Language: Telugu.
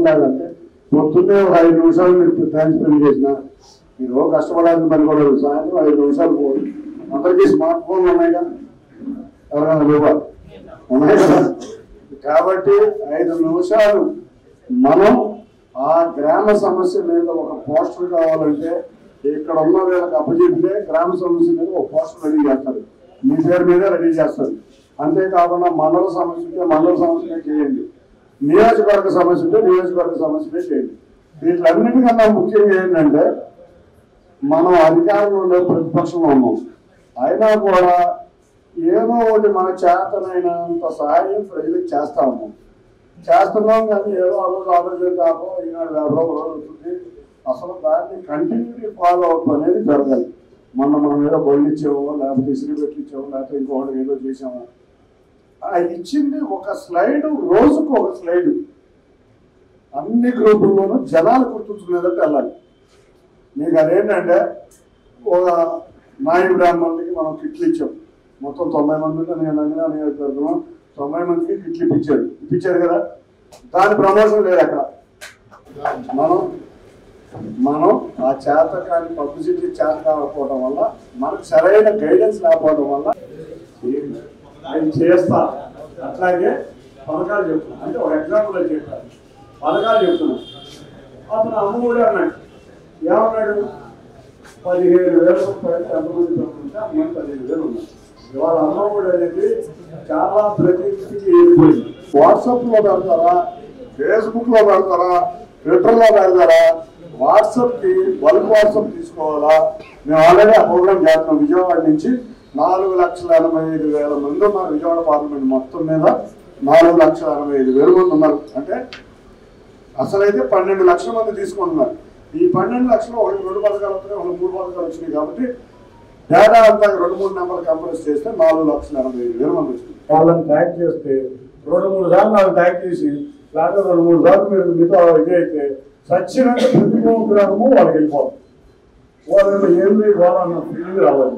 బాగుండాలంటే పొద్దున్నే ఒక 5 నిమిషాలు మీరు టైం స్పెండ్ చేసిన మీరు కష్టపడాల్సిన పని కూడా సాయంత్రం 5 నిమిషాలు పోదు. అందరికీ స్మార్ట్ ఫోన్లు ఉన్నాయిగా, ఎవరైనా లేవా? ఉన్నాయి కదా. కాబట్టి 5 నిమిషాలు మనం ఆ గ్రామ సమస్య మీద ఒక పోస్టర్ కావాలంటే ఇక్కడ ఉన్న వీళ్ళకి అప్పచెప్తే గ్రామ సమస్య మీద ఒక పోస్టర్ రెడీ చేస్తారు, మీ పేరు మీద రెడీ చేస్తారు. అంతేకాకుండా మండల సమస్య ఉంటే మండల సమస్యనే చేయండి, నియోజకవర్గ సమస్య ఉంటే నియోజకవర్గ సమస్యనే చేయండి. వీటిలన్నిటికన్నా ముఖ్యంగా ఏంటంటే మనం అధికారంలో ప్రతిపక్షంలో ఉన్నాం, అయినా కూడా ఏదో ఒకటి మన చేతనైనంత సహాయం ప్రజలకు చేస్తున్నాం. కానీ ఏదో ఆలోచన కాపో ఈనాడు 50 రోజులు అవుతుంది. అసలు దాన్ని కంటిన్యూటీ ఫాలో అప్ అనేది జరగాలి. మనం ఏదో బొల్లు ఇచ్చామో, లేకపోతే ఇసురు పెట్టి ఇచ్చామో, లేకపోతే ఇంకొకటి ఏదో చేసామో, ఇచ్చింది ఒక స్లైడ్, రోజుకు ఒక స్లైడ్ అన్ని గ్రూపుల్లోనూ జనాలు గుర్తుంచుకునేటట్టు వెళ్ళాలి. మీకు అదేంటంటే ఒక నాయుడు బ్రాహ్మణులకి మనం కిట్లు ఇచ్చాం, మొత్తం 90 మంది ఉంటే నేను అంగనా నియోజకవర్గంలో 90 మందికి కిట్లు ఇప్పించారు కదా. దాని ప్రమోషన్ లేదు అక్కడ. మనం ఆ చేతకాన్ని పబ్లిసిటీ చేత కాకపోవడం వల్ల, మనకు సరైన గైడెన్స్ లేకపోవడం వల్ల ఆయన చేస్తా. అట్లాగే పథకాలు చెప్తున్నాను, అంటే ఒక ఎగ్జాంపుల్ అని చెప్పారు, పథకాలు చెప్తున్నాను. అతను అమ్మఒడి అన్నాడు, ఏమన్నాడు? 15,000 రూపాయలు ఎంతమంది పెట్టుకుంటే అమ్మని 15,000 ఉన్నాయి. ఇవాళ అమ్మఒడి అనేది చాలా ప్రతి ఇంటికి వెళ్ళిపోయింది. వాట్సాప్లో పెడతారా, ఫేస్బుక్లో పెడతారా, ట్విట్టర్లో పెడతారా? వాట్సాప్కి బల్క్ వాట్సాప్ తీసుకోవాలా? మేము ఆల్రెడీ ఆ ప్రోగ్రామ్ చేస్తున్నాం. విజయవాడ నుంచి 4,85,000 మంది ఉన్నారు. విజయవాడ పార్లమెంట్ మొత్తం మీద 4,85,000 మంది ఉన్నారు. అంటే అసలైతే 12 లక్షల మంది తీసుకుంటున్నారు. ఈ 12 లక్షలు ఒకటి 2 పథకాలు వస్తున్నాయి, ఒకటి 3 పథకాలు వచ్చినాయి. కాబట్టి డేటా అంతా 2-3 నెంబర్లు కంప్రెస్ చేస్తే 4,85,000 మంది వచ్చింది. వాళ్ళని ట్యాగ్ చేస్తే 2-3 సార్లు నాకు ట్యాగ్ చేసి, లేకపోతే 2-3 సార్లు మీరు మీతో ఇది అయితే సచ్చినంత ప్రతి గ్రామము వాళ్ళకి వెళ్ళిపోవాలి. వాళ్ళు ఏంది వాళ్ళన్న ఫీలింగ్ రావాలి.